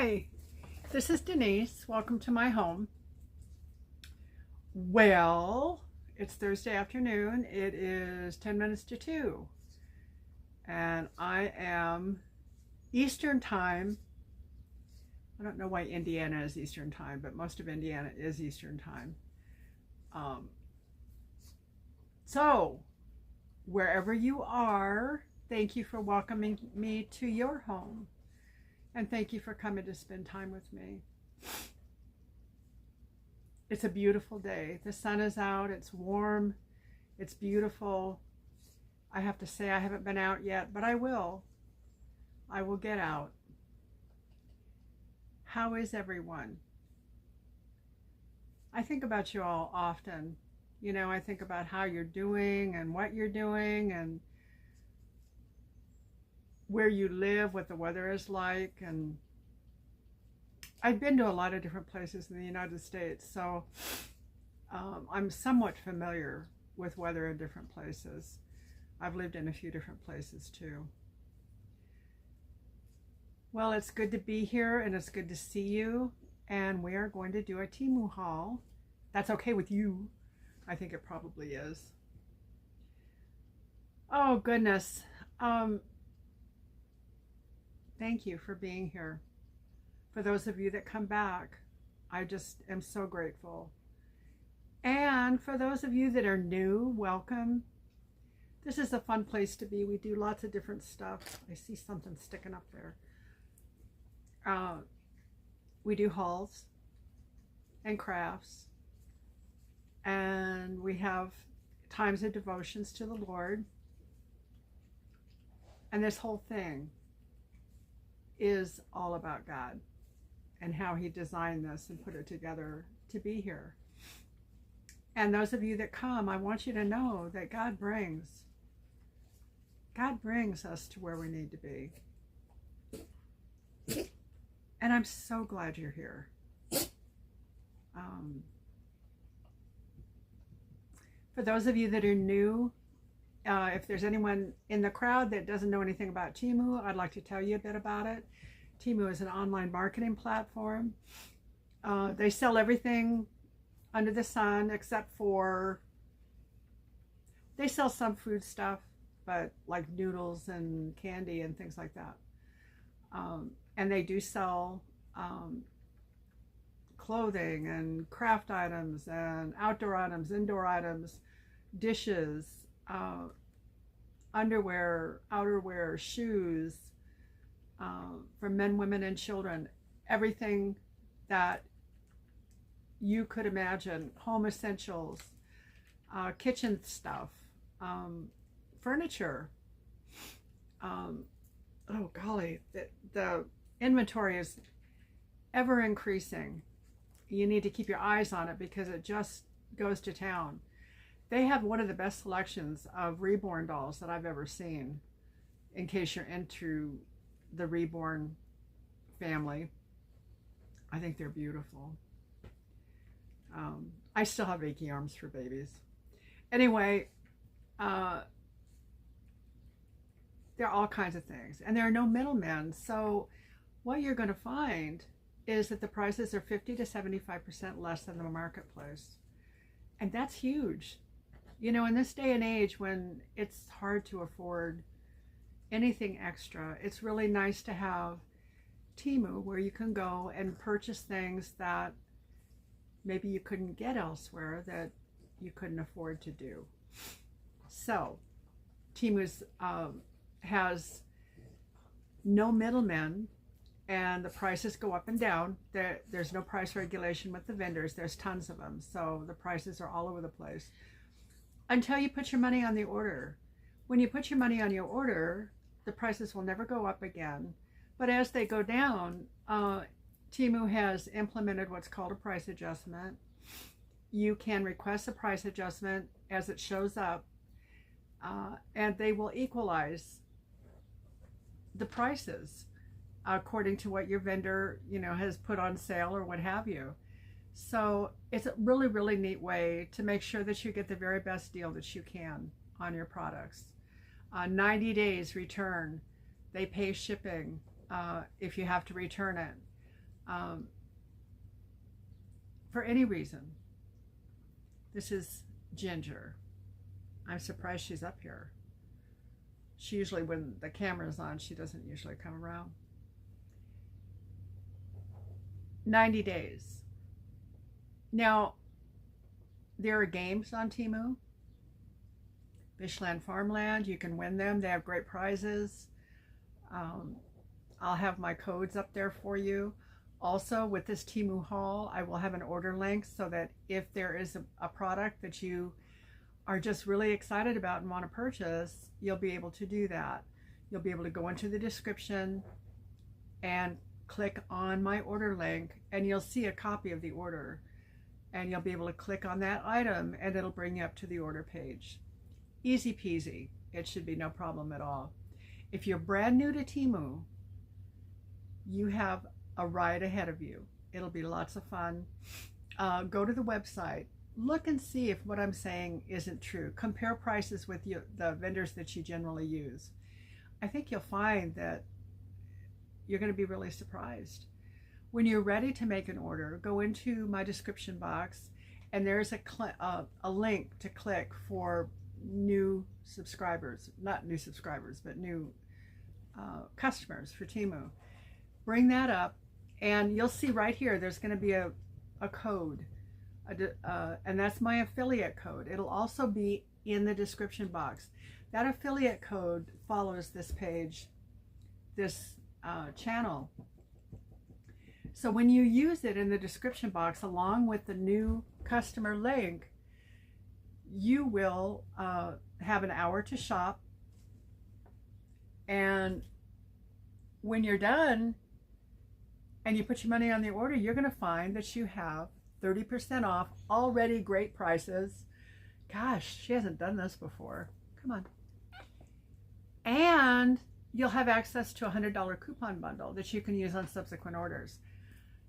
Hi, this is Denise. Welcome to my home. Well, it's Thursday afternoon. It is 10 minutes to 2. And I am Eastern time. I don't know why Indiana is Eastern time, but most of Indiana is Eastern time. So, wherever you are, thank you for welcoming me to your home. And thank you for coming to spend time with me. It's a beautiful day. The sun is out. It's warm. It's beautiful. I have to say I haven't been out yet, but I will. I will get out. How is everyone? I think about you all often. You know, I think about how you're doing and what you're doing and where you live, what the weather is like. And I've been to a lot of different places in the United States, so I'm somewhat familiar with weather in different places. I've lived in a few different places too. Well, it's good to be here and it's good to see you, and we are going to do a Temu haul. That's okay with you. I think it probably is. Oh goodness. Thank you for being here. For those of you that come back, I just am so grateful. And for those of you that are new, welcome. This is a fun place to be. We do lots of different stuff. I see something sticking up there. We do hauls and crafts, and we have times of devotions to the Lord. And this whole thing is all about God and how He designed this and put it together to be here. And those of you that come, I want you to know that God brings us to where we need to be. And I'm so glad you're here. For those of you that are new, if there's anyone in the crowd that doesn't know anything about Temu, I'd like to tell you a bit about it. Temu is an online marketing platform. They sell everything under the sun except for, they sell some food stuff, but like noodles and candy and things like that. And they do sell clothing and craft items and outdoor items, indoor items, dishes, underwear, outerwear, shoes, for men, women, and children. Everything that you could imagine, home essentials, kitchen stuff, furniture. Oh golly, the inventory is ever increasing. You need to keep your eyes on it because it just goes to town. They have one of the best selections of reborn dolls that I've ever seen, in case you're into the reborn family. I think they're beautiful. I still have achy arms for babies. Anyway, there are all kinds of things, and there are no middlemen. So what you're going to find is that the prices are 50 to 75% less than the marketplace. And that's huge. You know, in this day and age when it's hard to afford anything extra, it's really nice to have Temu, where you can go and purchase things that maybe you couldn't get elsewhere, that you couldn't afford to do. So Temu has no middlemen, and the prices go up and down. There's no price regulation with the vendors. There's tons of them, so the prices are all over the place until you put your money on the order. When you put your money on your order, the prices will never go up again. But as they go down, Temu has implemented what's called a price adjustment. You can request a price adjustment as it shows up, and they will equalize the prices according to what your vendor, you know, has put on sale or what have you. So it's a really, really neat way to make sure that you get the very best deal that you can on your products. 90 days return. They pay shipping if you have to return it. um, for any reason. This is Ginger. I'm surprised she's up here. She usually, when the camera's on, she doesn't usually come around. 90 days. Now, there are games on Temu. Fishland, farmland. You can win them. They have great prizes. I'll have my codes up there for you. Also, with this Temu haul, I will have an order link so that if there is a product that you are just really excited about and want to purchase, you'll be able to do that. You'll be able to go into the description and click on my order link, and you'll see a copy of the order. And you'll be able to click on that item, and it'll bring you up to the order page. Easy peasy. It should be no problem at all. If you're brand new to Temu, you have a ride ahead of you. It'll be lots of fun. Go to the website. Look and see if what I'm saying isn't true. Compare prices with the vendors that you generally use. I think you'll find that you're going to be really surprised. When you're ready to make an order, go into my description box, and there's a link to click for new subscribers. Not new subscribers, but new customers for Temu. Bring that up, and you'll see right here there's going to be a code, and that's my affiliate code. It'll also be in the description box. That affiliate code follows this page, this channel. So when you use it in the description box along with the new customer link, you will have an hour to shop, and when you're done and you put your money on the order, you're going to find that you have 30% off, already great prices. Gosh, she hasn't done this before. Come on. And you'll have access to a $100 coupon bundle that you can use on subsequent orders.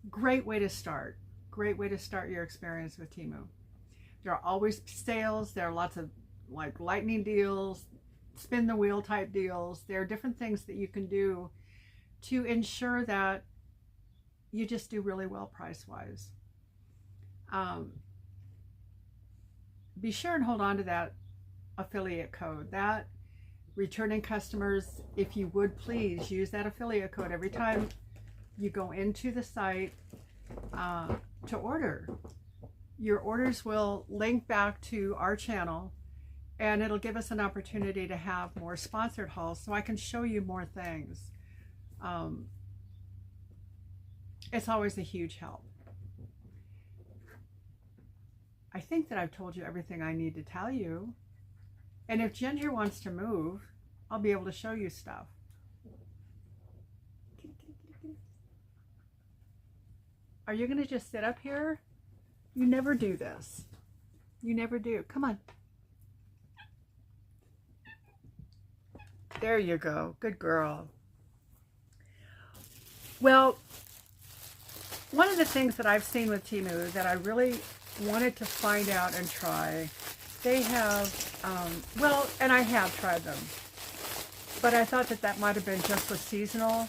Great way to start. Great way to start your experience with Temu. There are always sales. There are lots of like lightning deals, spin the wheel type deals. There are different things that you can do to ensure that you just do really well price-wise. Be sure and hold on to that affiliate code. That returning customers, if you would please use that affiliate code every time you go into the site to order. Your orders will link back to our channel, and it'll give us an opportunity to have more sponsored hauls so I can show you more things. It's always a huge help. I think that I've told you everything I need to tell you. And if Ginger wants to move, I'll be able to show you stuff. Are you going to just sit up here? You never do this. You never do. Come on. There you go. Good girl. Well, one of the things that I've seen with Temu that I really wanted to find out and try, they have, well, and I have tried them, but I thought that that might have been just with seasonal.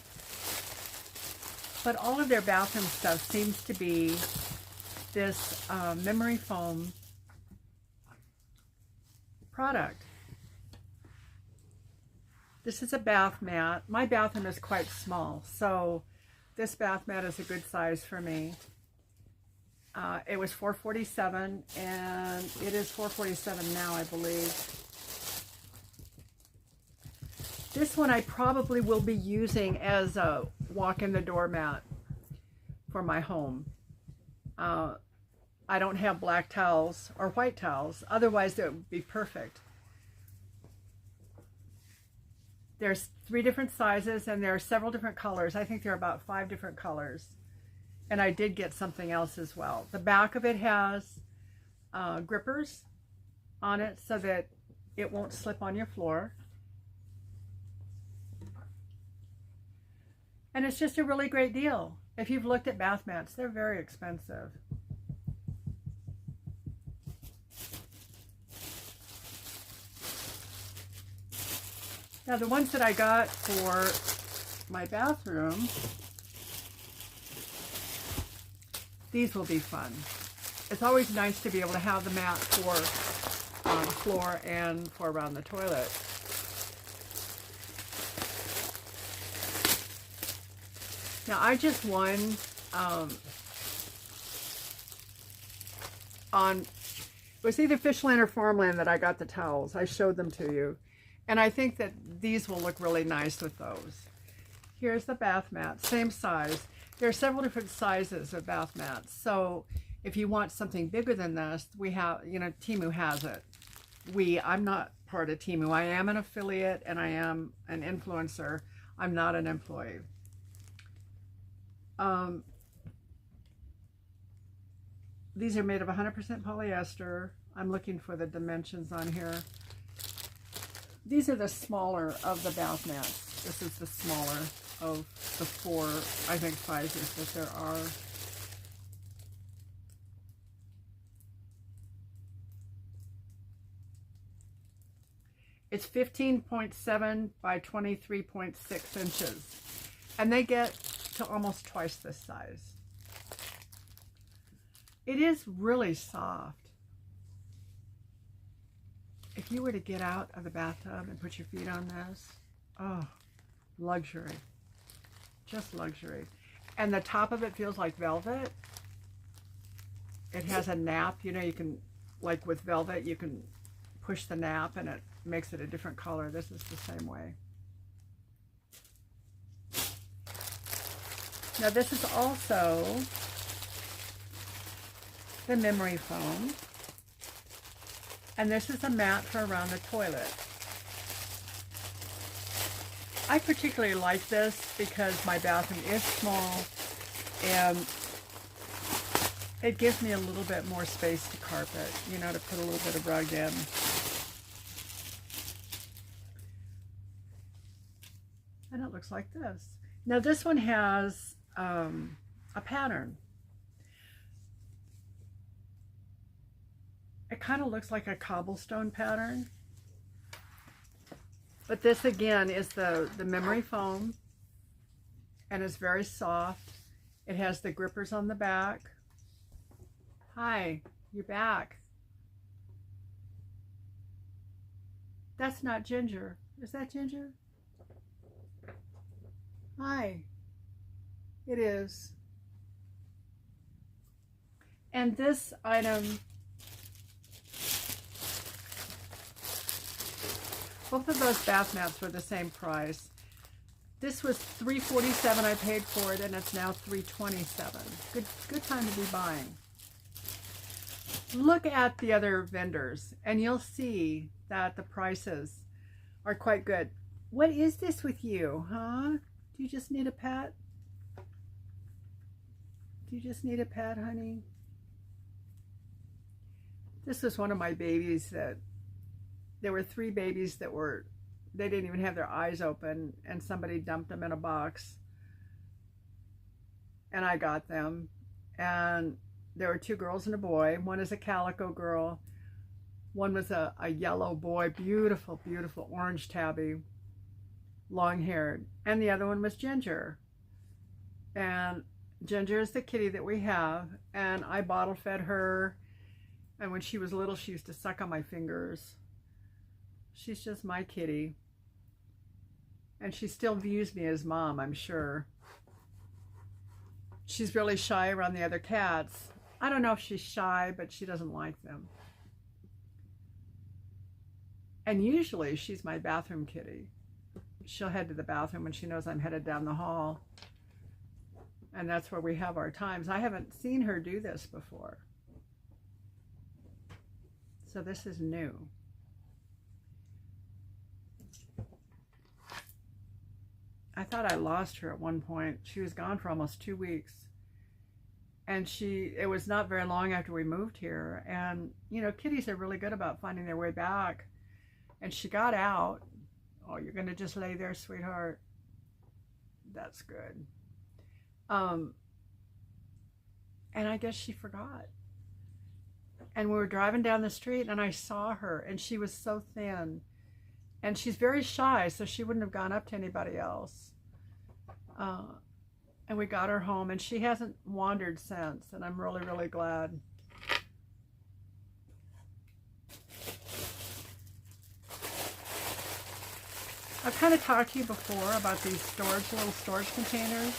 But all of their bathroom stuff seems to be this memory foam product. This is a bath mat. My bathroom is quite small, so this bath mat is a good size for me. It was $4.47, and it is $4.47 now, I believe. This one I probably will be using as a walk-in-the-door mat for my home. I don't have black towels or white towels, otherwise it would be perfect. There's 3 different sizes, and there are several different colors. I think there are about 5 different colors. And I did get something else as well. The back of it has grippers on it so that it won't slip on your floor. And it's just a really great deal. If you've looked at bath mats, they're very expensive. Now the ones that I got for my bathroom These will be fun. It's always nice to be able to have the mat for the floor and for around the toilet. Now I just won on, it was either Fishland or Farmland that I got the towels. I showed them to you. And I think that these will look really nice with those. Here's the bath mat, same size. There are several different sizes of bath mats. So if you want something bigger than this, we have, you know, Temu has it. I'm not part of Temu. I am an affiliate and I am an influencer. I'm not an employee. These are made of 100% polyester. I'm looking for the dimensions on here. These are the smaller of the bath mats. This is the smaller of the 4, I think, sizes that there are. It's 15.7 by 23.6 inches. And they get to almost twice this size. It is really soft. If you were to get out of the bathtub and put your feet on this, oh, luxury. Just luxury. And the top of it feels like velvet. It has a nap. You know, you can, like with velvet, you can push the nap and it makes it a different color. This is the same way. Now this is also the memory foam. And this is a mat for around the toilet. I particularly like this because my bathroom is small and it gives me a little bit more space to carpet, you know, to put a little bit of rug in. And it looks like this. Now this one has a pattern. It kind of looks like a cobblestone pattern. But this again is the memory foam and it's very soft. It has the grippers on the back. Hi, you're back. That's not Ginger. Is that Ginger? Hi. It is. And this item, both of those bath mats were the same price. This was $3.47 I paid for it, and it's now $3.27. Good time to be buying. Look at the other vendors, and you'll see that the prices are quite good. What is this with you, huh? Do you just need a pet? Do you just need a pet, honey? This was one of my babies that, there were 3 babies that were, they didn't even have their eyes open, and somebody dumped them in a box. And I got them. And there were 2 girls and a boy. One is a calico girl. One was a yellow boy, beautiful, beautiful orange tabby, long-haired. And the other one was Ginger. And Ginger is the kitty that we have. And I bottle fed her. And when she was little, she used to suck on my fingers. She's just my kitty. And she still views me as mom, I'm sure. She's really shy around the other cats. I don't know if she's shy, but she doesn't like them. And usually she's my bathroom kitty. She'll head to the bathroom when she knows I'm headed down the hall. And that's where we have our times. I haven't seen her do this before. So this is new. I thought I lost her at one point. She was gone for almost 2 weeks. And it was not very long after we moved here. And, you know, kitties are really good about finding their way back. And she got out. Oh, you're going to just lay there, sweetheart? That's good. And I guess she forgot. And we were driving down the street and I saw her and she was so thin. And she's very shy, so she wouldn't have gone up to anybody else. and we got her home, and she hasn't wandered since, and I'm really, really glad. I've kind of talked to you before about these little storage containers.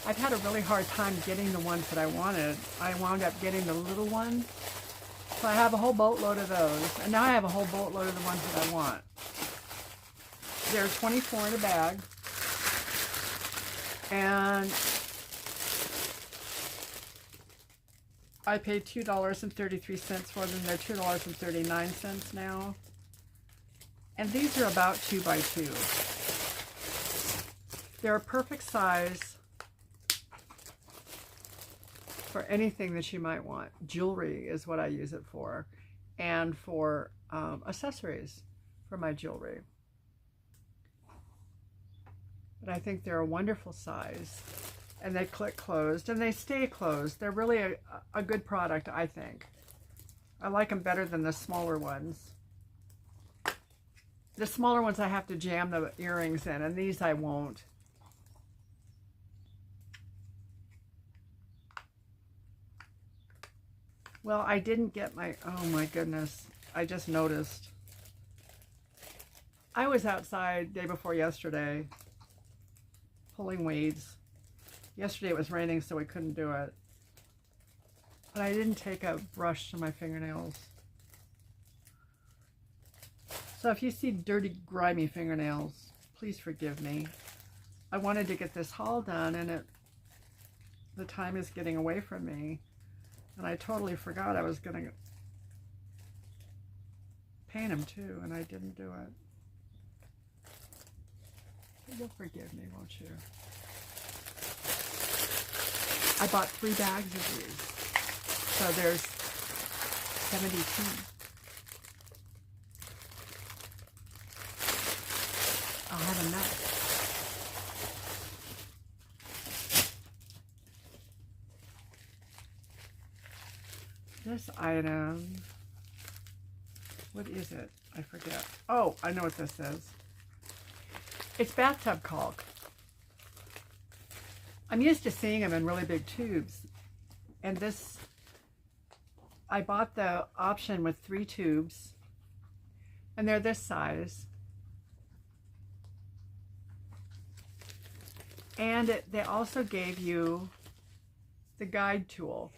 I've had a really hard time getting the ones that I wanted. I wound up getting the little ones. So I have a whole boatload of those. And now I have a whole boatload of the ones that I want. They're 24 in a bag. And I paid $2.33 for them. They're $2.39 now. And these are about 2 by 2. They're a perfect size for anything that you might want. Jewelry is what I use it for, and for accessories for my jewelry. But I think they're a wonderful size, and they click closed, and they stay closed. They're really a good product, I think. I like them better than the smaller ones. The smaller ones I have to jam the earrings in, and these I won't. Well, I didn't get my, oh my goodness, I just noticed. I was outside day before yesterday pulling weeds. Yesterday it was raining, so we couldn't do it. But I didn't take a brush to my fingernails. So if you see dirty, grimy fingernails, please forgive me. I wanted to get this haul done, and the time is getting away from me. And I totally forgot I was going to paint them too, and I didn't do it. But you'll forgive me, won't you? I bought 3 bags of these. So there's 72. I'll have enough. This item, what is it? I forget. Oh, I know what this is. It's bathtub caulk. I'm used to seeing them in really big tubes. And this, I bought the option with 3 tubes. And they're this size. And they also gave you the guide tool.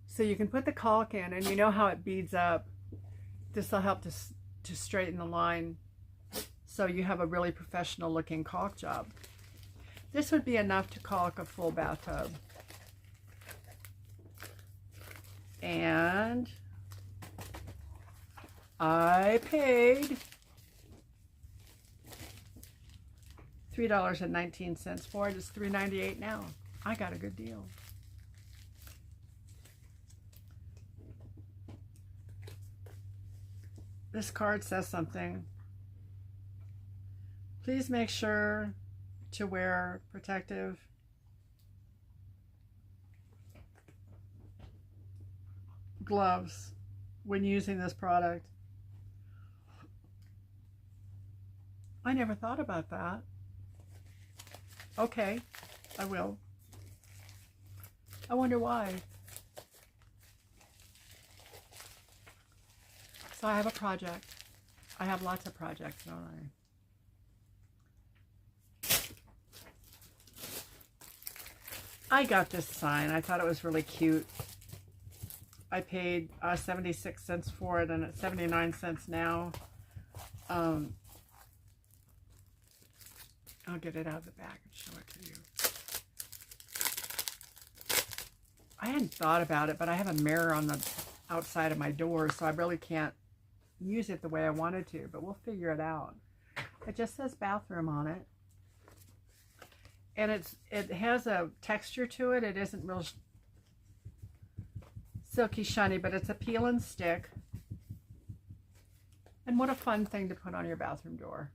So you can put the caulk in, and you know how it beads up. This will help to straighten the line, so you have a really professional looking caulk job. This would be enough to caulk a full bathtub. And I paid $3.19 for it. It's $3.98 now. I got a good deal. This card says something. Please make sure to wear protective gloves when using this product. I never thought about that. Okay, I will. I wonder why. So I have a project. I have lots of projects, don't I? I got this sign. I thought it was really cute. I paid 76 cents for it, and it's 79 cents now. I'll get it out of the bag and show it to you. I hadn't thought about it, but I have a mirror on the outside of my door, so I really can't use it the way I wanted to, but we'll figure it out. It just says bathroom on it. And it has a texture to it. It isn't real silky shiny, but it's a peel and stick. And what a fun thing to put on your bathroom door.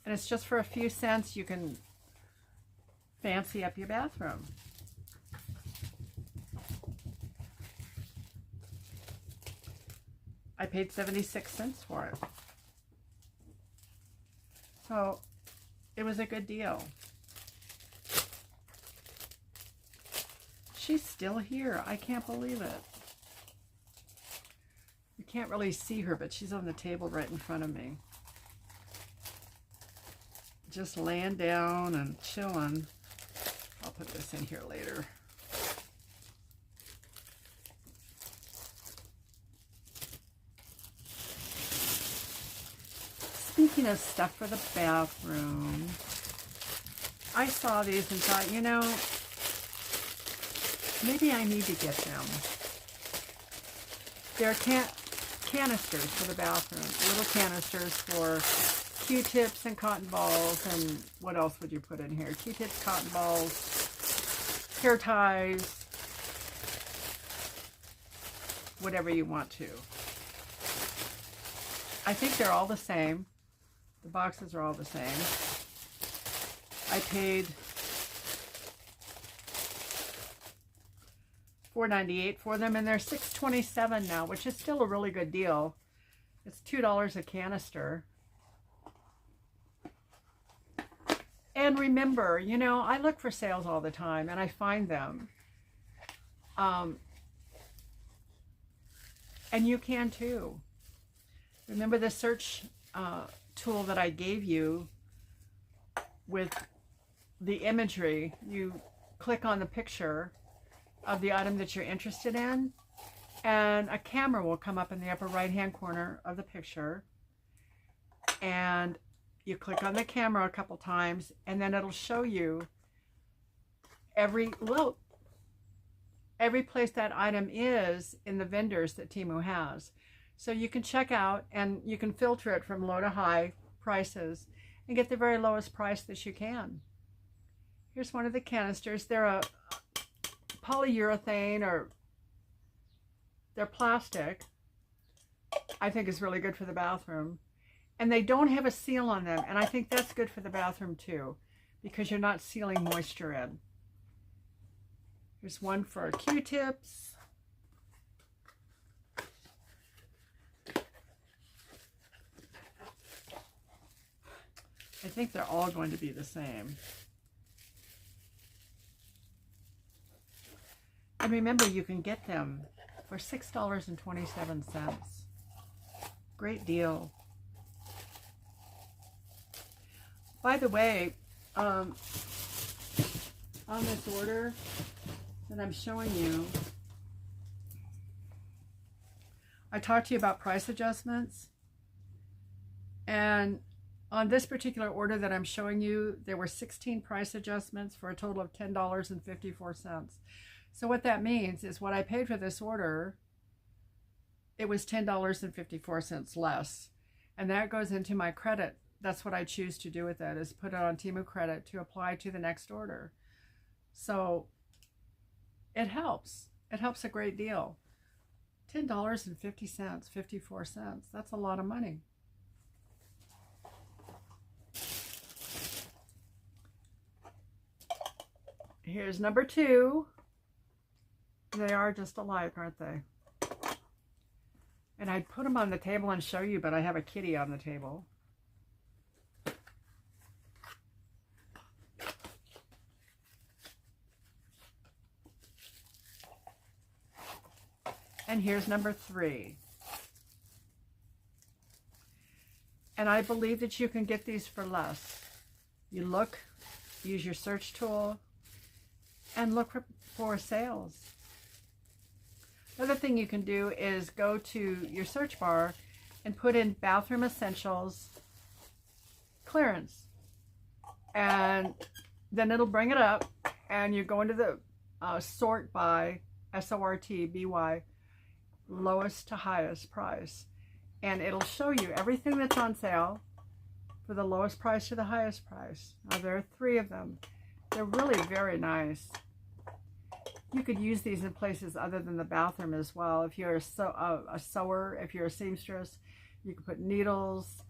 And it's just for a few cents. You can fancy up your bathroom. I paid 76 cents for it. So it was a good deal. She's still here. I can't believe it. You can't really see her, but she's on the table right in front of me. Just laying down and chilling. I'll put this in here later. Speaking of stuff for the bathroom, I saw these and thought, you know, maybe I need to get them. They're canisters for the bathroom, little canisters for Q-tips and cotton balls, and what else would you put in here? Q-tips, cotton balls, hair ties, whatever you want to. I think they're all the same. The boxes are all the same. I paid $4.98 for them, and they're $6.27 now, which is still a really good deal. It's $2 a canister. And remember, you know, I look for sales all the time, and I find them. And you can too. Remember the search tool that I gave you with the imagery? You click on the picture of the item that you're interested in, and a camera will come up in the upper right hand corner of the picture, and you click on the camera a couple times, and then it'll show you every place that item is in the vendors that Temu has. So you can check out, and you can filter it from low to high prices and get the very lowest price that you can. Here's one of the canisters. They're a polyurethane, or they're plastic. I think is really good for the bathroom. And they don't have a seal on them, and I think that's good for the bathroom too, because you're not sealing moisture in. Here's one for Q-tips. I think they're all going to be the same. And remember, you can get them for $6.27. Great deal. By the way, on this order that I'm showing you, I talked to you about price adjustments, and on this particular order that I'm showing you, there were 16 price adjustments for a total of $10.54. So what that means is what I paid for this order, it was $10.54 less, and that goes into my credit. That's what I choose to do with that, is put it on Temu credit to apply to the next order. So it helps. It helps a great deal. $10.50, 54 cents. That's a lot of money. Here's number 2. They are just alike, aren't they? And I'd put them on the table and show you, but I have a kitty on the table. And here's number 3. And I believe that you can get these for less. You look, use your search tool, and look for sales. Another thing you can do is go to your search bar and put in bathroom essentials clearance. And then it'll bring it up, and you go into the sort by, S-O-R-T-B-Y, lowest to highest price. And it'll show you everything that's on sale for the lowest price to the highest price. Now, there are 3 of them. They're really very nice. You could use these in places other than the bathroom as well. If you're a sewer, if you're a seamstress, you can put needles,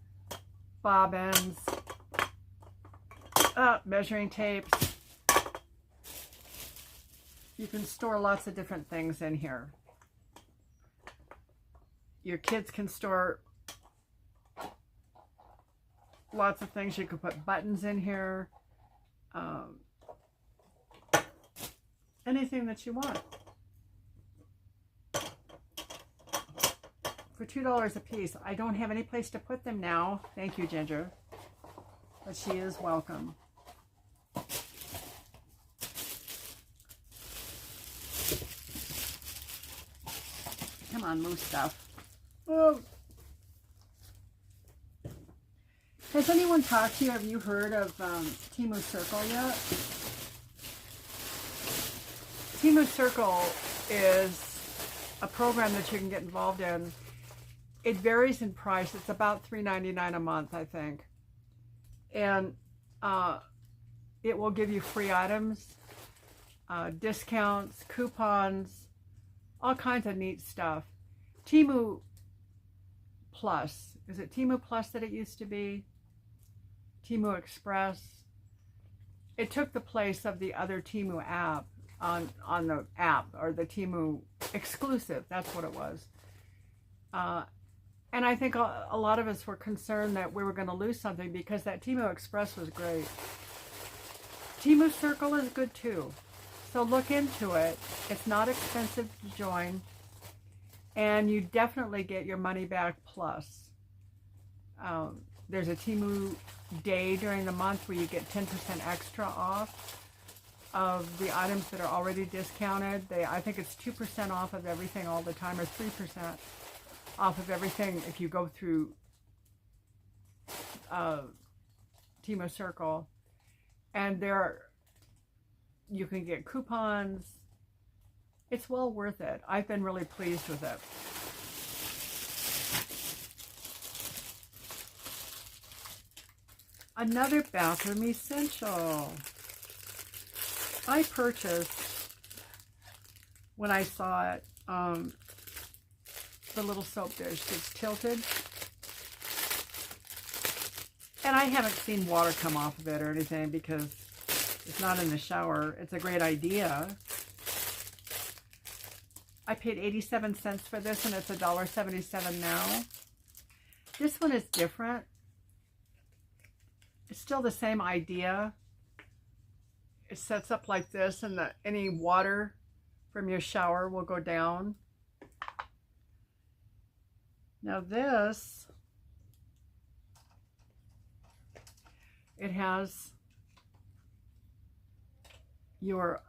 bobbins, measuring tapes. You can store lots of different things in here. Your kids can store lots of things. You could put buttons in here. Anything that you want. For $2 a piece. I don't have any place to put them now. Thank you, Ginger. But she is welcome. Come on, move stuff. Oh. Has anyone talked to you? Have you heard of Temu Circle yet? Temu Circle is a program that you can get involved in. It varies in price. It's about $3.99 a month, I think. And it will give you free items, discounts, coupons, all kinds of neat stuff. Temu Plus. Is it Temu Plus that it used to be? Temu Express. It took the place of the other Temu app on the app, or the Temu exclusive. That's what it was. And I think a lot of us were concerned that we were going to lose something, because that Temu Express was great. Temu Circle is good too. So look into it. It's not expensive to join. And you definitely get your money back plus. There's a Temu day during the month where you get 10% extra off of the items that are already discounted. I think it's 2% off of everything all the time, or 3% off of everything if you go through Temu Circle. And you can get coupons. It's well worth it. I've been really pleased with it. Another bathroom essential. I purchased, when I saw it, the little soap dish that's tilted. And I haven't seen water come off of it or anything, because it's not in the shower. It's a great idea. I paid 87 cents for this, and it's $1.77 now. This one is different. It's still the same idea. It sets up like this, and any water from your shower will go down. Now this, it has your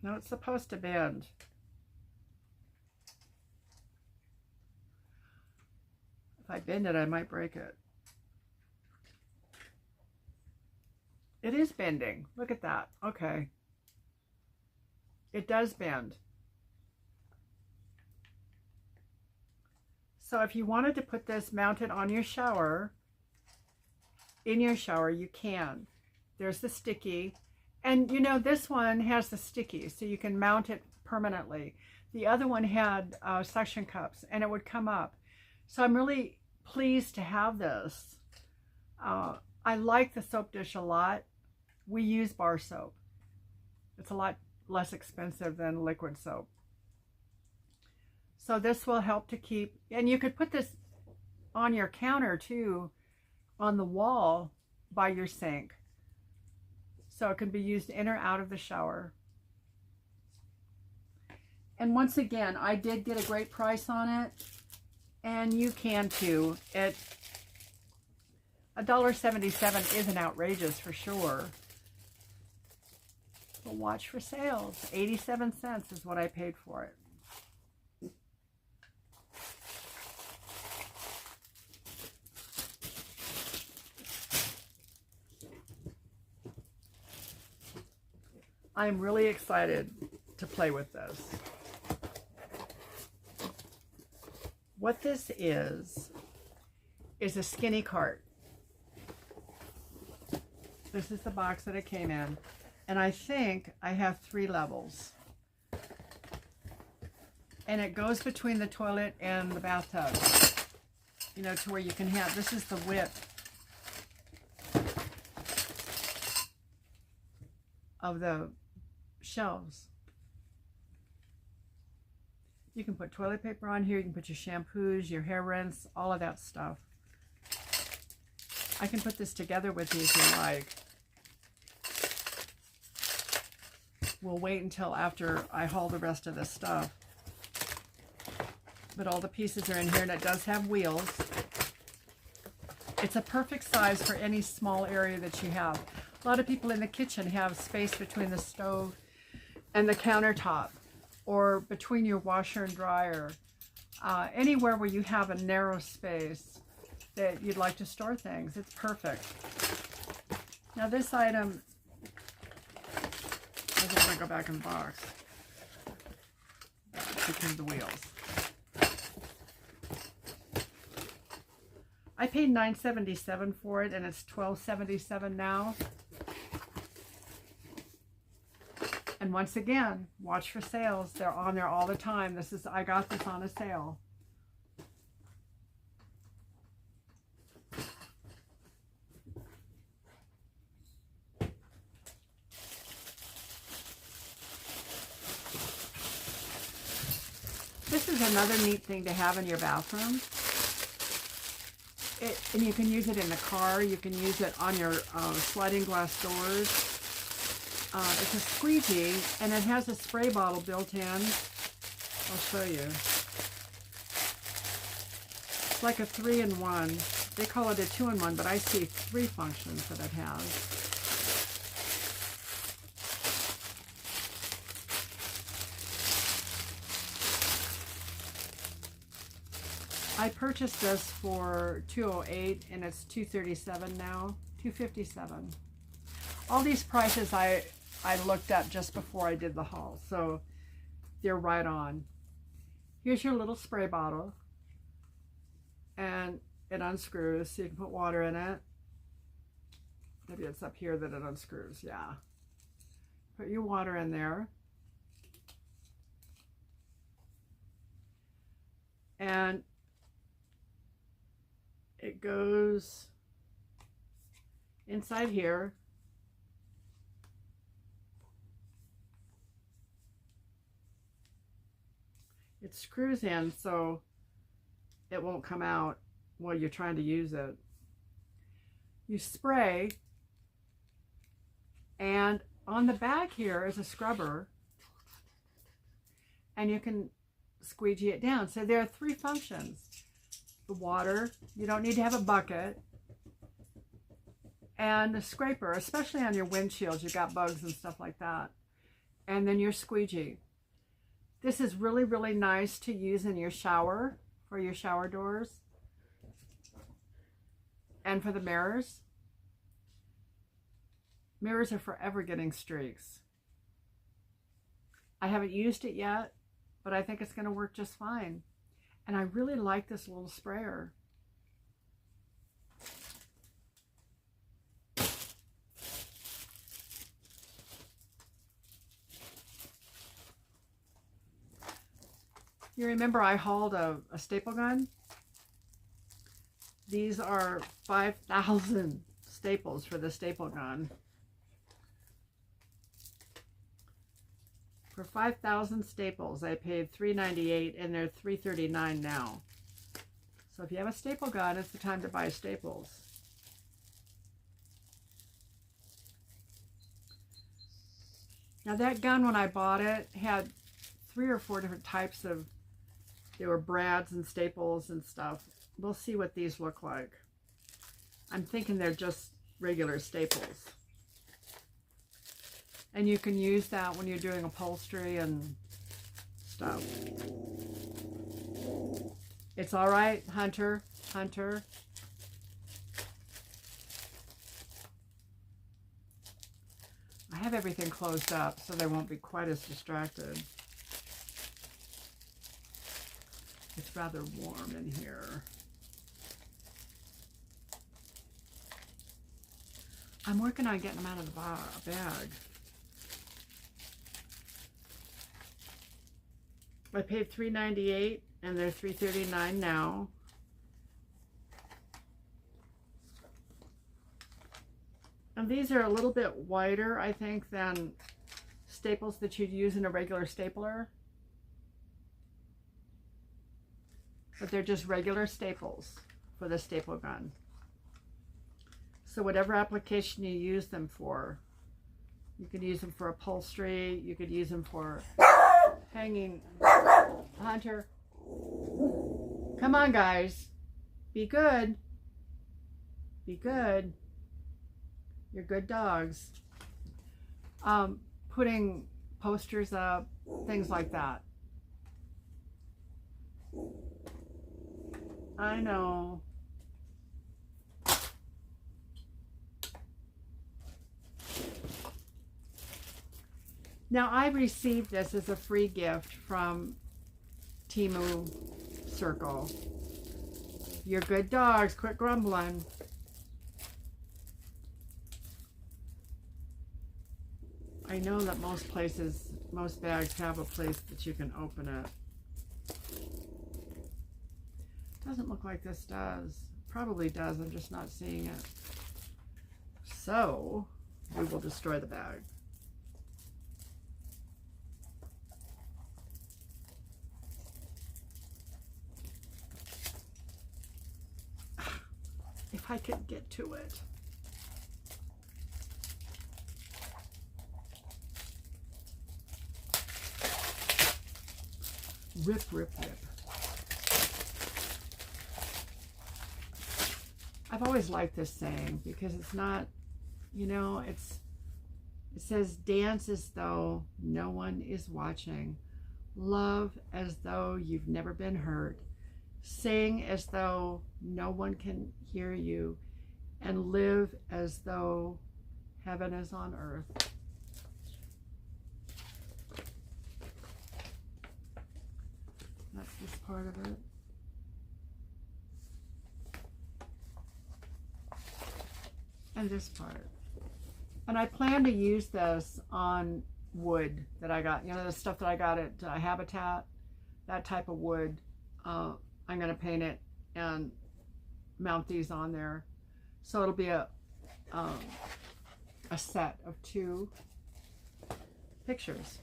no, it's supposed to bend. If I bend it, I might break it. It is bending. Look at that. Okay. It does bend. So if you wanted to put this mounted on your shower, in your shower, you can. There's the sticky. And you know, this one has the sticky, so you can mount it permanently. The other one had suction cups, and it would come up. So I'm really pleased to have this. I like the soap dish a lot. We use bar soap. It's a lot less expensive than liquid soap. So this will help to keep, and you could put this on your counter too, on the wall by your sink. So it can be used in or out of the shower. And once again, I did get a great price on it, and you can too. $1.77 isn't outrageous for sure. But watch for sales. 87 cents is what I paid for it. I'm really excited to play with this. What this is a skinny cart. This is the box that it came in. And I think I have 3 levels. And it goes between the toilet and the bathtub. You know, to where you can have, this is the width of the shelves. You can put toilet paper on here. You can put your shampoos, your hair rinse, all of that stuff. I can put this together with you if you like. We'll wait until after I haul the rest of this stuff. But all the pieces are in here, and it does have wheels. It's a perfect size for any small area that you have. A lot of people in the kitchen have space between the stove and the countertop, or between your washer and dryer. Anywhere where you have a narrow space that you'd like to store things, it's perfect. Now this item, I just want to go back in the box because of the wheels. I paid $9.77 for it, and it's $12.77 now. And once again, watch for sales. They're on there all the time. I got this on a sale. This is another neat thing to have in your bathroom. And you can use it in the car. You can use it on your sliding glass doors. It's a squeegee, and it has a spray bottle built in. I'll show you. It's like a 3-in-1. They call it a 2-in-1, but I see 3 functions that it has. I purchased this for $208, and it's $237 now, $257. All these prices I looked up just before I did the haul, so they're right on. Here's your little spray bottle, and it unscrews, so you can put water in it. Maybe it's up here that it unscrews, yeah. Put your water in there. And it goes inside here. It screws in so it won't come out while you're trying to use it. You spray, and on the back here is a scrubber, and you can squeegee it down. So there are 3 functions. The water, you don't need to have a bucket, and the scraper, especially on your windshields, you've got bugs and stuff like that, and then your squeegee. This is really, really nice to use in your shower, for your shower doors, and for the mirrors. Mirrors are forever getting streaks. I haven't used it yet, but I think it's going to work just fine. And I really like this little sprayer. You remember I hauled a staple gun? These are 5,000 staples for the staple gun. For 5,000 staples, I paid $3.98, and they're $3.39 now. So if you have a staple gun, it's the time to buy staples. Now that gun, when I bought it, had 3 or 4 different types of, they were brads and staples and stuff. We'll see what these look like. I'm thinking they're just regular staples. And you can use that when you're doing upholstery and stuff. It's all right, Hunter. Hunter. I have everything closed up so they won't be quite as distracted. It's rather warm in here. I'm working on getting them out of the bag. I paid $3.98, and they're $3.39 now. And these are a little bit wider, I think, than staples that you'd use in a regular stapler. but they're just regular staples for the staple gun. So whatever application you use them for, you could use them for upholstery, you could use them for hanging. Hunter, come on guys, be good. Be good. You're good dogs. Putting posters up, things like that. I know. Now I received this as a free gift from Temu Circle. You're good dogs, quit grumbling. I know that most places, most bags have a place that you can open it. Doesn't look like this does. Probably does, I'm just not seeing it. So, we will destroy the bag. If I could get to it. Rip, rip, rip. I've always liked this saying because it's not, you know, it says dance as though no one is watching. Love as though you've never been hurt. Sing as though no one can hear you. And live as though heaven is on earth. That's this part of it. And this part. And I plan to use this on wood that I got. You know, the stuff that I got at Habitat, that type of wood. I'm going to paint it and mount these on there. So it'll be a set of 2 pictures.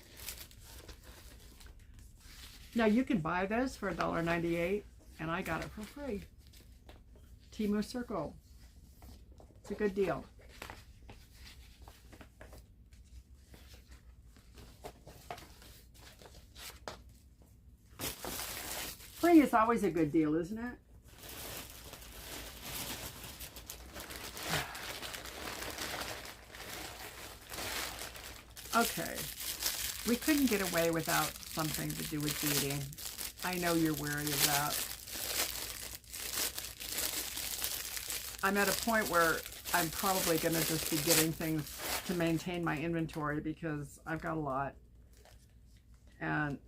Now you can buy this for $1.98 and I got it for free. Temu Circle. It's a good deal. Free is always a good deal, isn't it? Okay. We couldn't get away without something to do with beading. I know you're wary of that. I'm at a point where I'm probably going to just be getting things to maintain my inventory because I've got a lot. And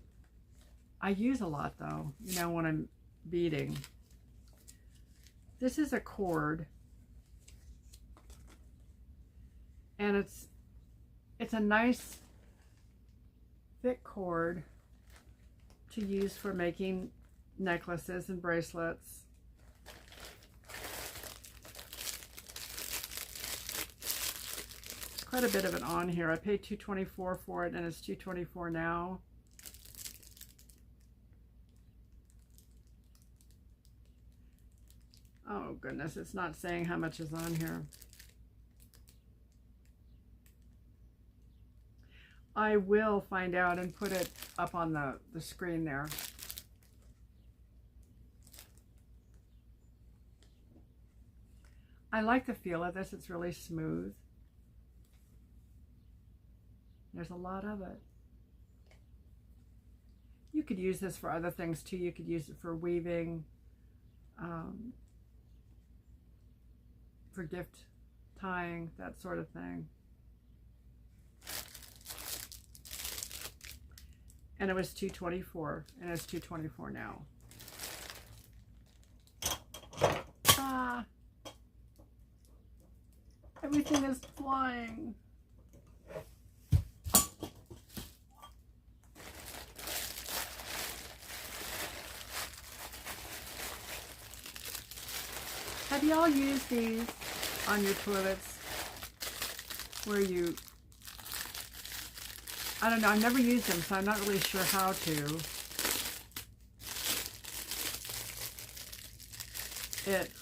I use a lot though, you know, when I'm beading. This is a cord. And it's a nice thick cord to use for making necklaces and bracelets. There's quite a bit of it on here. I paid $2.24 for it and it's $2.24 now. Oh goodness, it's not saying how much is on here. I will find out and put it up on the screen there. I like the feel of this. It's really smooth. There's a lot of it. You could use this for other things too. You could use it for weaving, for gift tying, that sort of thing. And it was $2.24, and it's $2.24 now. Ah, everything is flying. Have y'all used these on your toilets where you, I don't know, I've never used them, so I'm not really sure how to. It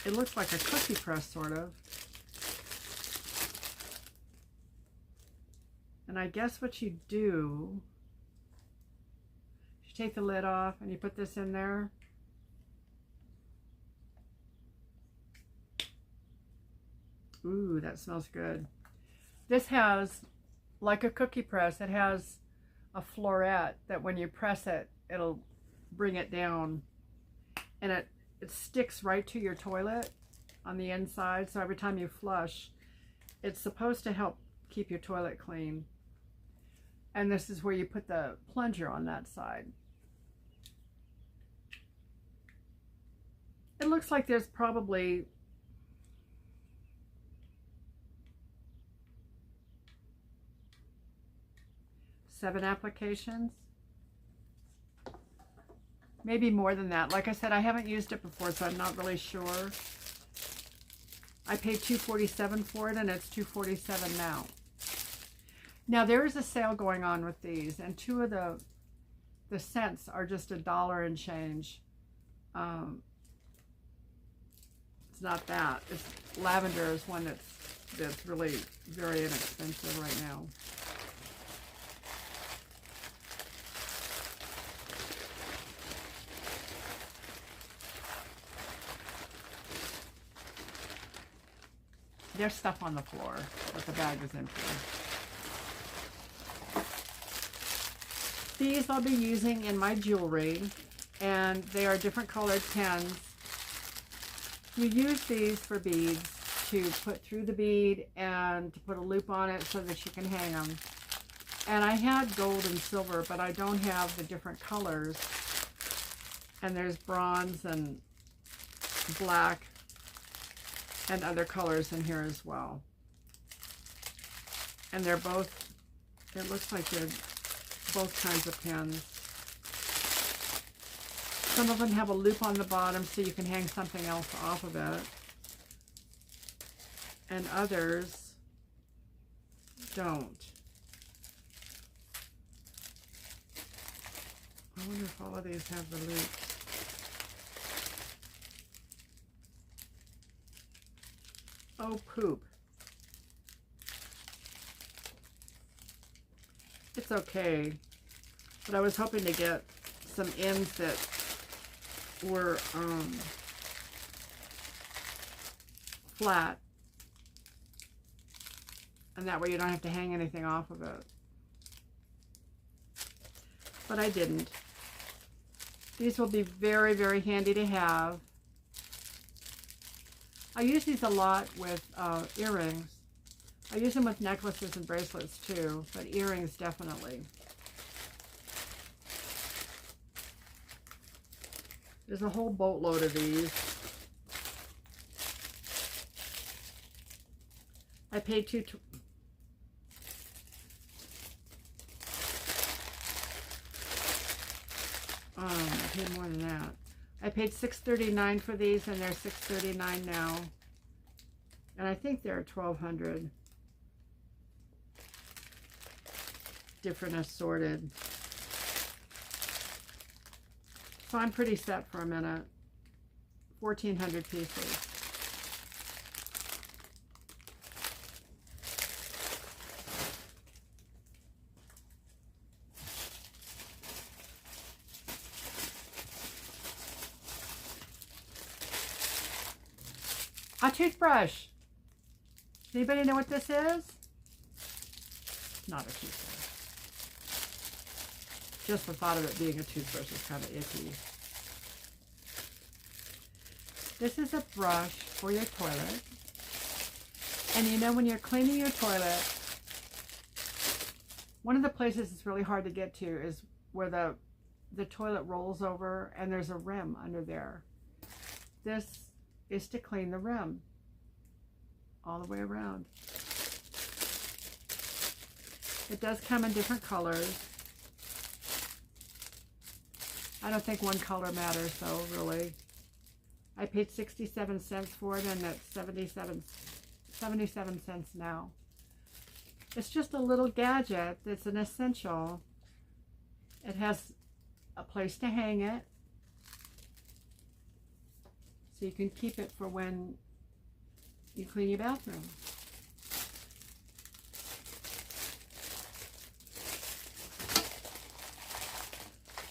it looks like a cookie press, sort of. And I guess what you do, you take the lid off and you put this in there. Ooh, that smells good. This has, like a cookie press, it has a floret that when you press it, it'll bring it down. And it sticks right to your toilet on the inside. So every time you flush, it's supposed to help keep your toilet clean. And this is where you put the plunger on that side. It looks like there's probably 7 applications. Maybe more than that. Like I said, I haven't used it before, so I'm not really sure. I paid $247 for it, and it's $247 now. Now, there is a sale going on with these, and 2 of the scents are just $1 and change. It's not that. It's lavender is one that's really very inexpensive right now. There's stuff on the floor, but the bag is empty. These I'll be using in my jewelry, and they are different colored pens. You use these for beads to put through the bead and to put a loop on it so that you can hang them. And I had gold and silver, but I don't have the different colors. And there's bronze and black and other colors in here as well. And they're both, it looks like they're both kinds of pens. Some of them have a loop on the bottom so you can hang something else off of it. And others don't. I wonder if all of these have the loop. Oh, poop. It's okay, but I was hoping to get some ends that were flat, and that way you don't have to hang anything off of it. But I didn't. These will be very, very handy to have. I use these a lot with earrings. I use them with necklaces and bracelets too, but earrings definitely. There's a whole boatload of these. I paid I paid more than that. I paid $6.39 for these, and they're $6.39 now. And I think they're 1,200 different assorted. So I'm pretty set for a minute. 1,400 pieces. A toothbrush. Does anybody know what this is? Not a toothbrush. Just the thought of it being a toothbrush is kind of icky. This is a brush for your toilet. And you know, when you're cleaning your toilet, one of the places it's really hard to get to is where the toilet rolls over and there's a rim under there. This is to clean the rim all the way around. It does come in different colors. I don't think one color matters though, really. I paid 67 cents for it, and that's 77 cents now. It's just a little gadget that's an essential. It has a place to hang it. so you can keep it for when you clean your bathroom.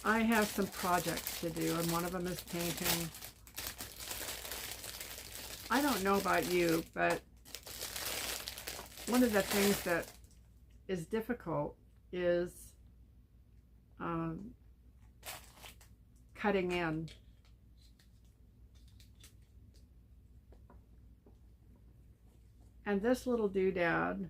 I have some projects to do, and one of them is painting. I don't know about you, but one of the things that is difficult is cutting in. And this little doodad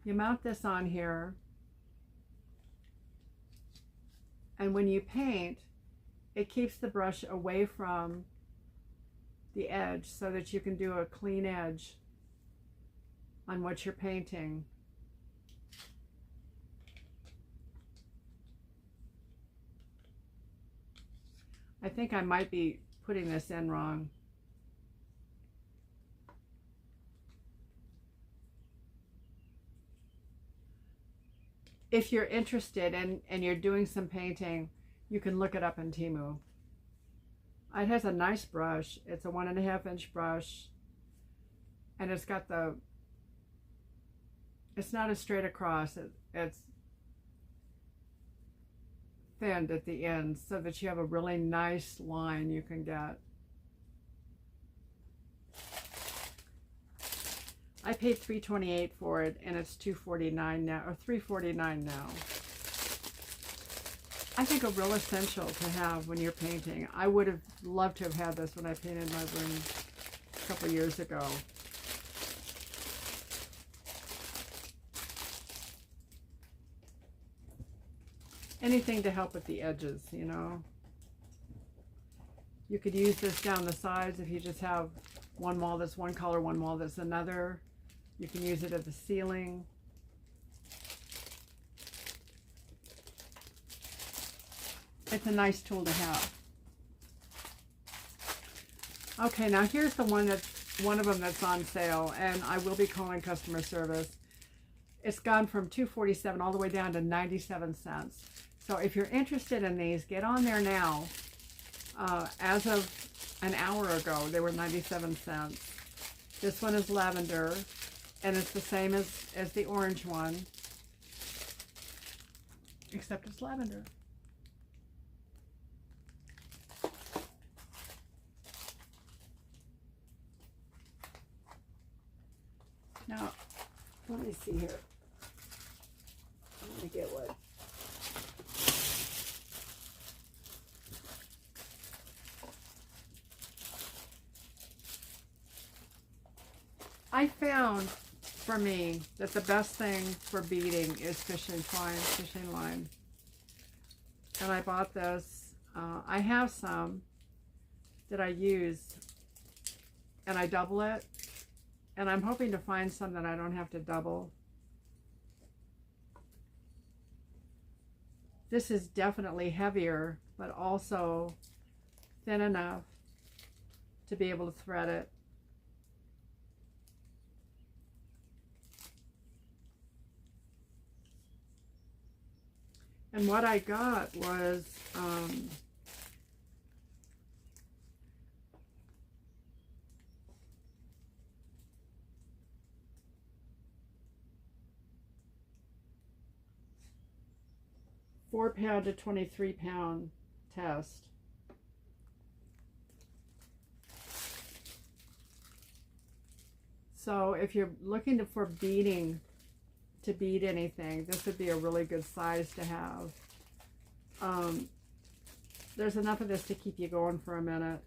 you mount this on here, and when you paint, it keeps the brush away from the edge so that you can do a clean edge on what you're painting. I think I might be putting this in wrong. If you're interested and you're doing some painting, you can look it up in Temu. It has a nice brush. It's a 1.5 inch brush, and it's got the, it's not a straight across, it's thinned at the end so that you have a really nice line you can get. I paid $3.28 for it, and it's $2.49 now, or $3.49 now. I think a real essential to have when you're painting. I would have loved to have had this when I painted my room a couple years ago. Anything to help with the edges, you know. You could use this down the sides if you just have one wall that's one color, one wall that's another. You can use it at the ceiling. It's a nice tool to have. Okay, now here's the one of them that's on sale, and I will be calling customer service. It's gone from $2.47 all the way down to 97 cents. So if you're interested in these, get on there now. As of an hour ago, they were 97 cents. This one is lavender, and it's the same as the orange one, except it's lavender. Now, let me see here. Let me get what. I found, for me, that the best thing for beading is fishing line. And I bought this. I have some that I use, and I double it. And I'm hoping to find some that I don't have to double. This is definitely heavier, but also thin enough to be able to thread it. And what I got was £4 to 23-pound test. So if you're looking for beading, to bead anything, this would be a really good size to have. There's enough of this to keep you going for a minute.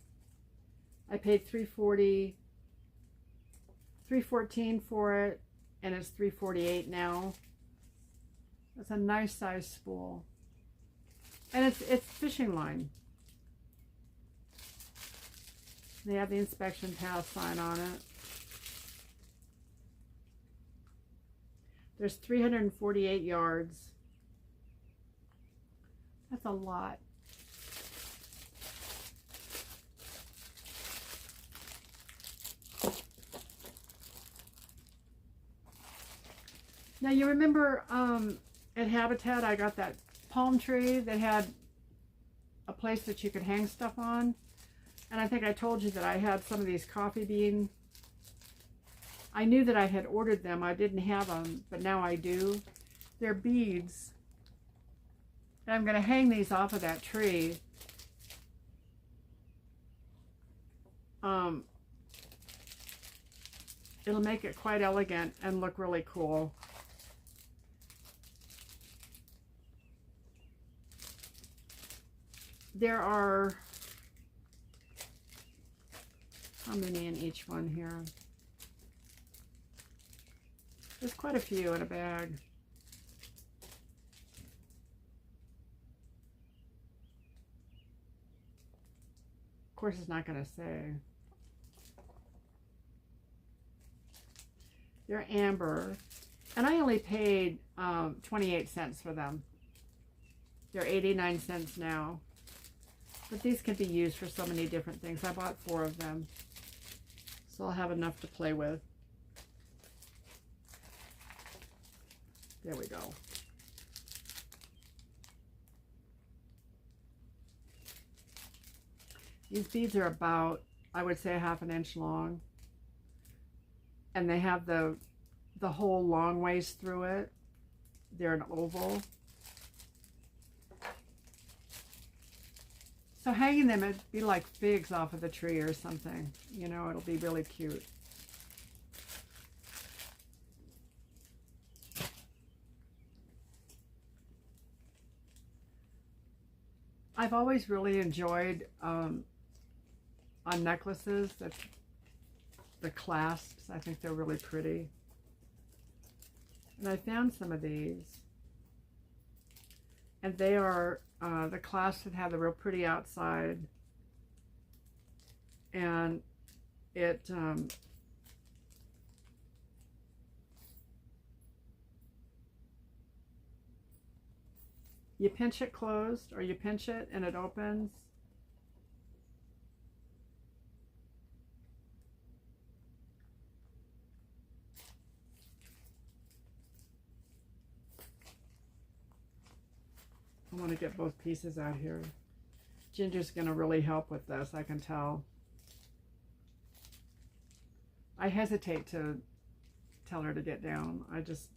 I paid $3.14 for it, and it's $3.48 now. It's a nice size spool, and it's fishing line. They have the inspection pass sign on it. There's 348 yards. That's a lot. Now you remember at Habitat I got that palm tree that had a place that you could hang stuff on. And I think I told you that I had some of these coffee bean. I knew that I had ordered them. I didn't have them, but now I do. They're beads. And I'm going to hang these off of that tree. It'll make it quite elegant and look really cool. There are, how many in each one here? There's quite a few in a bag. Of course, it's not going to say. They're amber, and I only paid 28 cents for them. They're 89 cents now. But these can be used for so many different things. I bought 4 of them, so I'll have enough to play with. There we go. These beads are about, I would say, 1/2 inch long. And they have the hole long ways through it. They're an oval. So hanging them, it'd be like figs off of the tree or something. You know, it'll be really cute. I've always really enjoyed on necklaces the clasps. I think they're really pretty. And I found some of these. And they are the clasps that have the real pretty outside. And it you pinch it closed, or you pinch it and it opens. I want to get both pieces out here. Ginger's going to really help with this, I can tell. I hesitate to tell her to get down. I just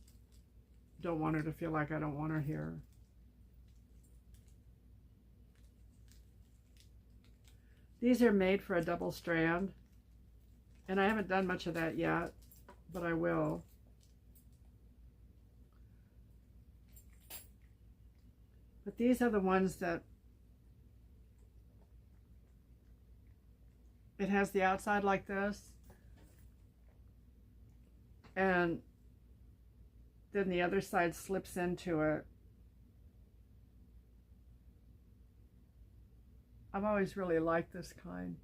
don't want her to feel like I don't want her here. These are made for a double strand, and I haven't done much of that yet, but I will. But these are the ones that it has the outside like this, and then the other side slips into it. I've always really liked this kind.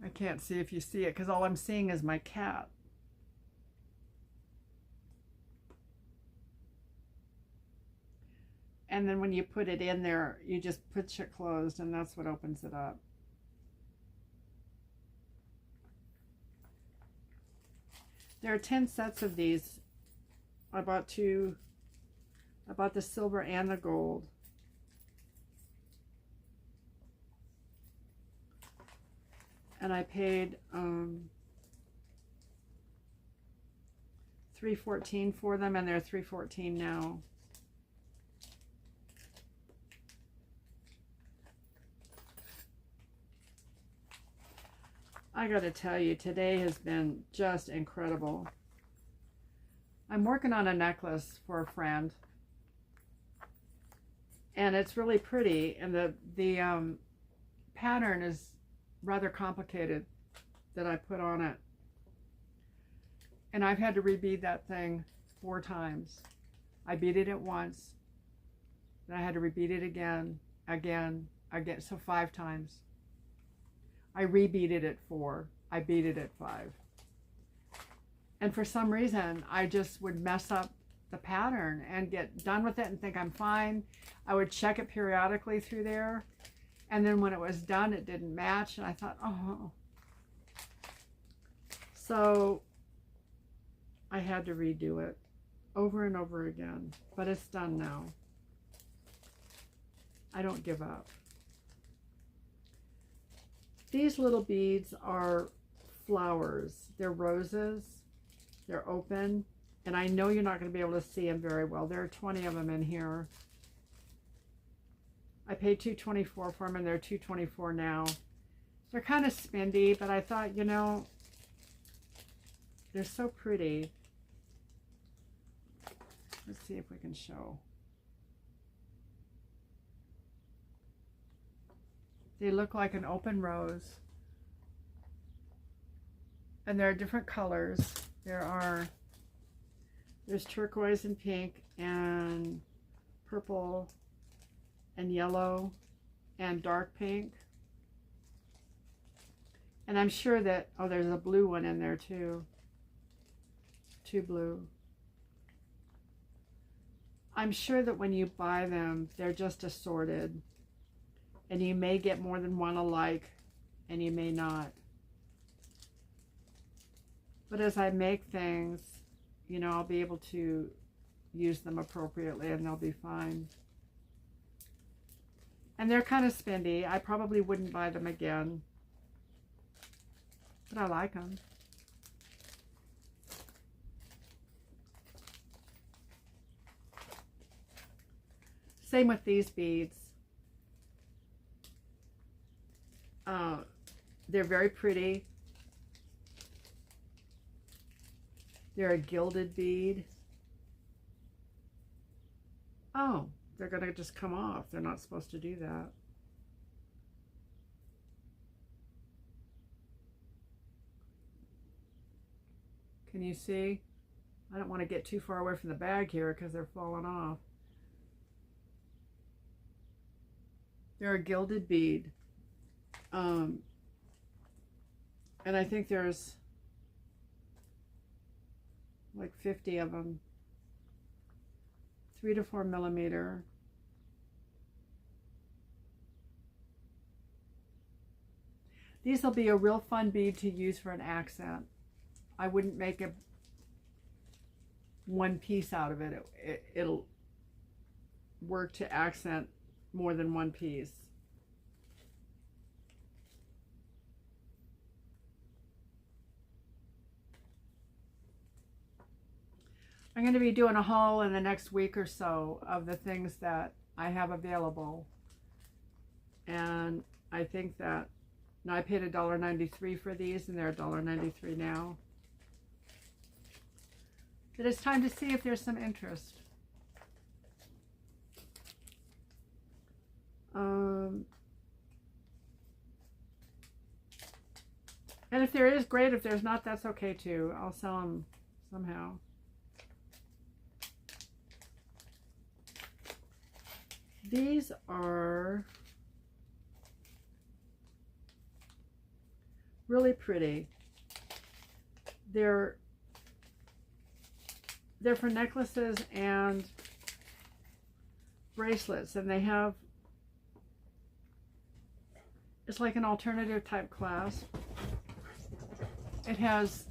I can't see if you see it because all I'm seeing is my cat. And then when you put it in there, you just push it closed, and that's what opens it up. There are 10 sets of these. I bought 2. I bought the silver and the gold. And I paid $3.14 for them, and they're $3.14 now. I gotta tell you, today has been just incredible. I'm working on a necklace for a friend, and it's really pretty, and the pattern is rather complicated that I put on it, and I've had to rebead that thing 4 times. I beaded it once, then I had to rebead it again, so 5 times. I rebeaded it 4. I beaded it 5. And for some reason, I just would mess up the pattern and get done with it and think I'm fine. I would check it periodically through there. And then when it was done, it didn't match. And I thought, oh. So I had to redo it over and over again, but it's done now. I don't give up. These little beads are flowers. They're roses. They're open. And I know you're not going to be able to see them very well. There are 20 of them in here. I paid $2.24 for them, and they're $2.24 now. They're kind of spendy, but I thought, you know, they're so pretty. Let's see if we can show. They look like an open rose. And there are different colors. There's turquoise and pink and purple and yellow and dark pink. And I'm sure that, oh, there's a blue one in there too. Two blue. I'm sure that when you buy them, they're just assorted. And you may get more than one alike, and you may not. But as I make things, you know, I'll be able to use them appropriately, and they'll be fine. And they're kind of spendy. I probably wouldn't buy them again, but I like them. Same with these beads. They're very pretty. They're a gilded bead. Oh, they're going to just come off. They're not supposed to do that. Can you see? I don't want to get too far away from the bag here because they're falling off. They're a gilded bead. And I think there's like 50 of them. 3 to 4 millimeter. These will be a real fun bead to use for an accent. I wouldn't make a one piece out of it. It'll work to accent more than one piece. I'm going to be doing a haul in the next week or so of the things that I have available. And I think that, now I paid $1.93 for these, and they're $1.93 now. But it's time to see if there's some interest. And if there is, great. If there's not, that's okay too. I'll sell them somehow. These are really pretty. They're for necklaces and bracelets, and they have, it's like an alternative type clasp. It has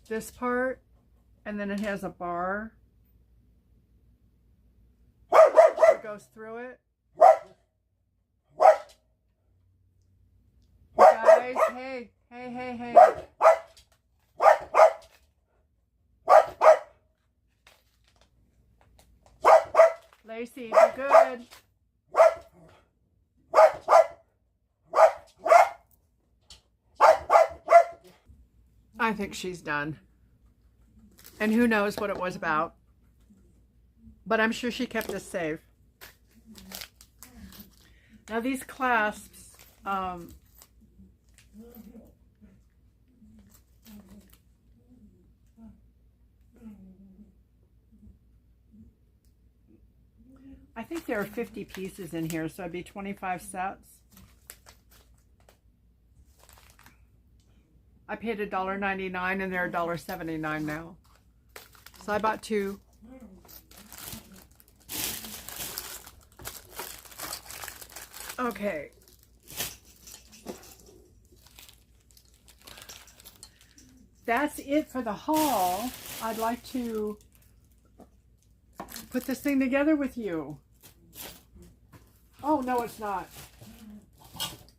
this part, and then it has a bar that goes through it. Guys, hey, hey, hey, hey. Lacey, be good. I think she's done. And who knows what it was about. But I'm sure she kept us safe. Now these clasps, I think there are 50 pieces in here, so it'd be 25 sets. I paid $1.99 and they're $1.79 now. So I bought 2. Okay. That's it for the haul. I'd like to put this thing together with you. Oh, no, it's not.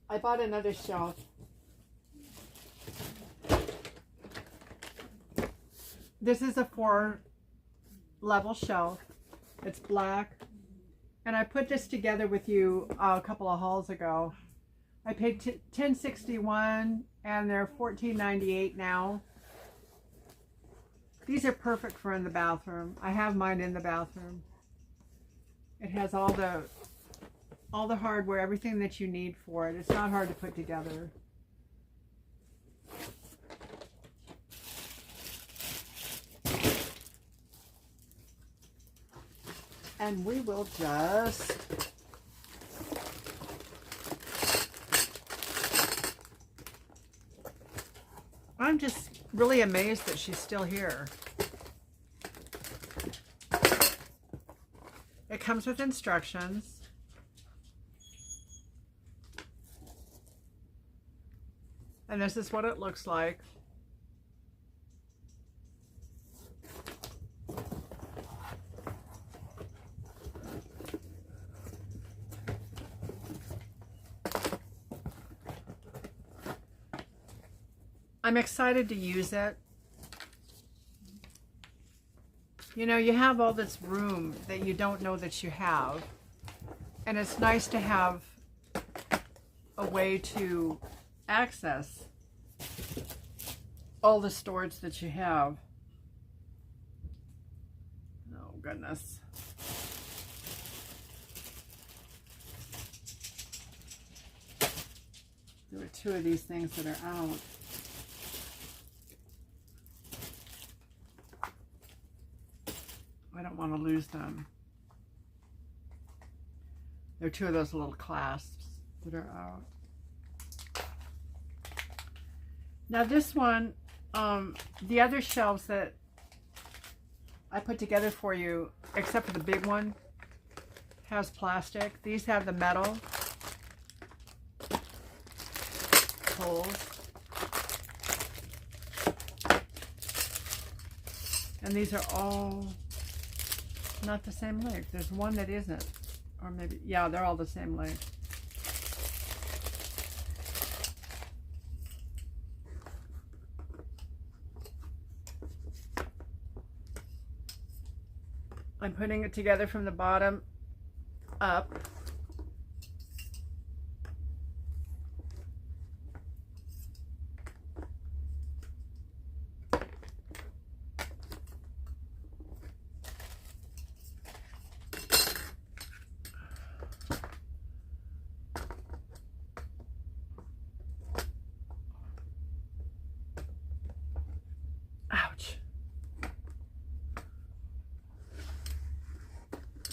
I bought another shelf. This is a 4-level shelf. It's black. And I put this together with you a couple of hauls ago. I paid $10.61 and they're $14.98 now. These are perfect for in the bathroom. I have mine in the bathroom. It has all the hardware, everything that you need for it. It's not hard to put together. And we will just I'm just really amazed that she's still here. It comes with instructions. And this is what it looks like. I'm excited to use it. You know, you have all this room that you don't know that you have. And it's nice to have a way to access all the storage that you have. Oh, goodness. There were 2 of these things that are out. I don't want to lose them. There are 2 of those little clasps that are out. Now this one, the other shelves that I put together for you, except for the big one, has plastic. These have the metal holes. And these are all not the same length. There's one that isn't. Or maybe, yeah, they're all the same length. I'm putting it together from the bottom up.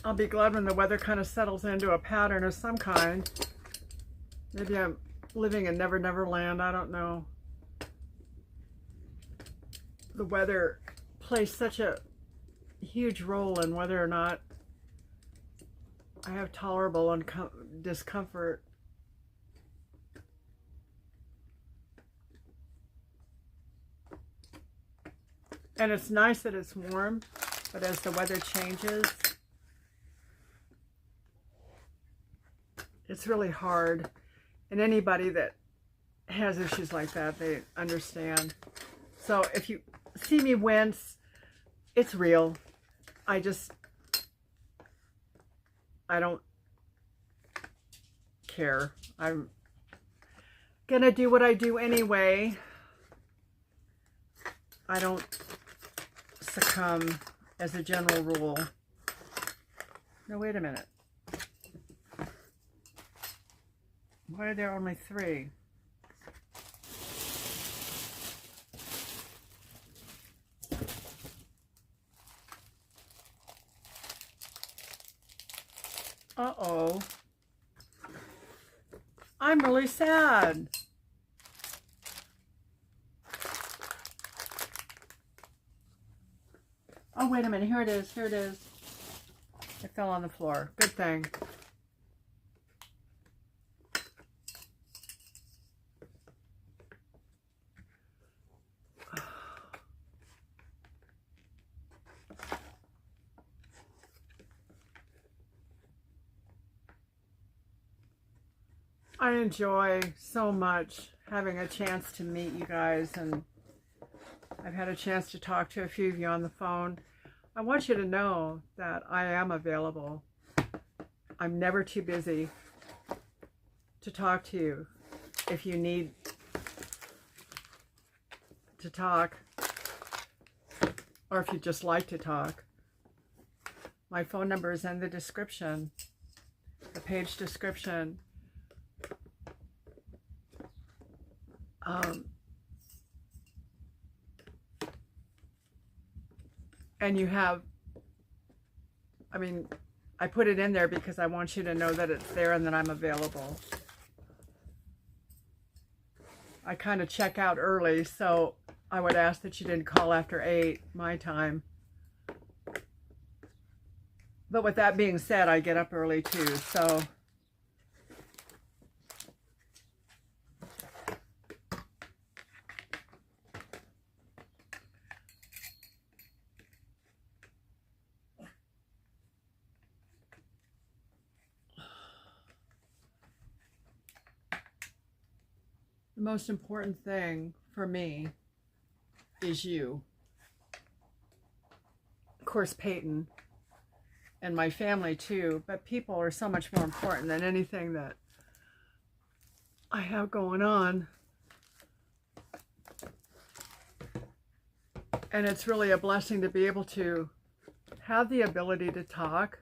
I'll be glad when the weather kind of settles into a pattern of some kind. Maybe I'm living in Never Never Land. I don't know. The weather plays such a huge role in whether or not I have tolerable discomfort. And it's nice that it's warm, but as the weather changes, it's really hard. And anybody that has issues like that, they understand. So if you see me wince, it's real. I don't care. I'm gonna do what I do anyway. I don't succumb as a general rule. No, wait a minute. Why are there only 3? Uh-oh. I'm really sad. Oh, wait a minute. Here it is. Here it is. It fell on the floor. Good thing. I enjoy so much having a chance to meet you guys, and I've had a chance to talk to a few of you on the phone. I want you to know that I am available. I'm never too busy to talk to you if you need to talk, or if you just like to talk. My phone number is in the description, the page description. And you have, I mean, I put it in there because I want you to know that it's there and that I'm available. I kind of check out early, so I would ask that you didn't call after 8 my time. But with that being said, I get up early too, so the most important thing for me is you. Of course, Peyton and my family too, but people are so much more important than anything that I have going on. And it's really a blessing to be able to have the ability to talk.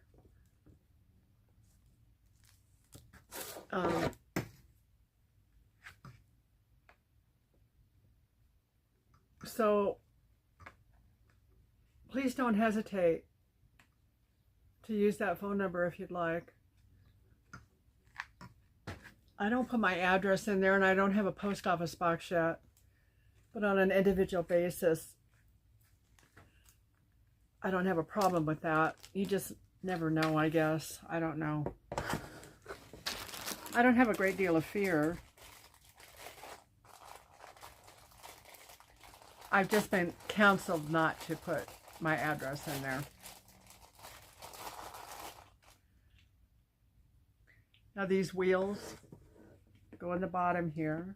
So please don't hesitate to use that phone number if you'd like. I don't put my address in there, and I don't have a post office box yet, but on an individual basis, I don't have a problem with that. You just never know, I guess. I don't know. I don't have a great deal of fear. I've just been counseled not to put my address in there. Now these wheels go in the bottom here.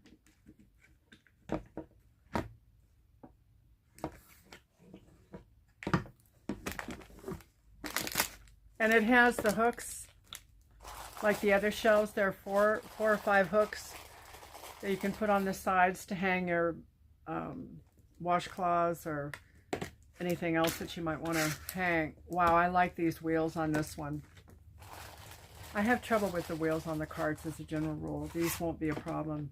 And it has the hooks like the other shelves. There are four or five hooks that you can put on the sides to hang your washcloths or anything else that you might want to hang. Wow, I like these wheels on this one. I have trouble with the wheels on the carts as a general rule. These won't be a problem.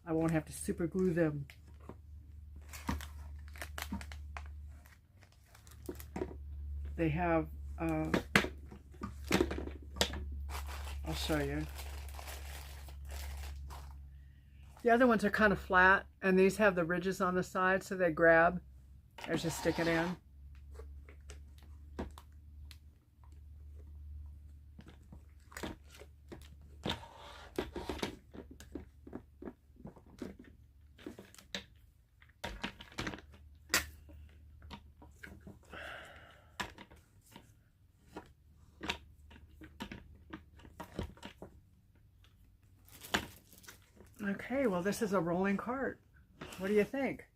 I won't have to super glue them. They have, I'll show you. The other ones are kind of flat, and these have the ridges on the side, so they grab as you stick it in. Okay, well, this is a rolling cart. What do you think?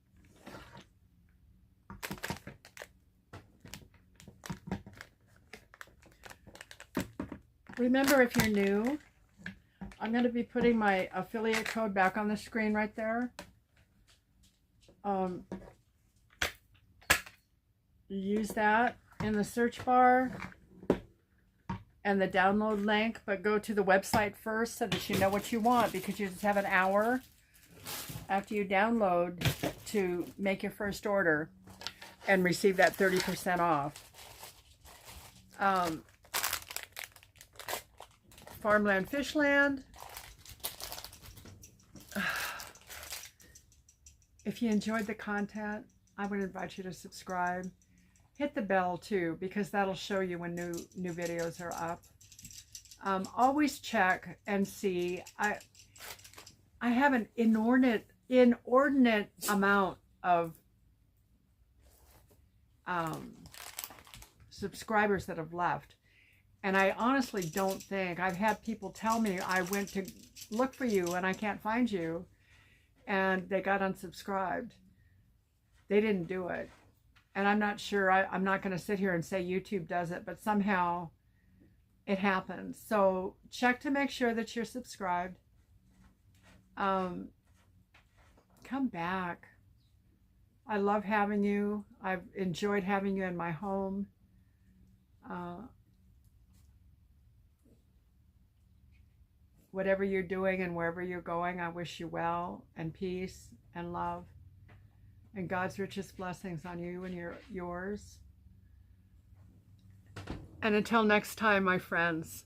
Remember, if you're new, I'm going to be putting my affiliate code back on the screen right there. Use that in the search bar and the download link, but go to the website first so that you know what you want, because you just have an hour after you download to make your first order and receive that 30% off. Farmland, Fishland. If you enjoyed the content, I would invite you to subscribe. Hit the bell too, because that'll show you when new videos are up. Always check and see. I have an inordinate amount of subscribers that have left, And I honestly don't think, I've had people tell me I went to look for you and I can't find you, and they got unsubscribed. They didn't do it. And I'm not sure, I'm not going to sit here and say YouTube does it, but somehow it happens. So check to make sure that you're subscribed. Come back. I love having you. I've enjoyed having you in my home. Whatever you're doing and wherever you're going, I wish you well and peace and love and God's richest blessings on you and yours. And until next time, my friends.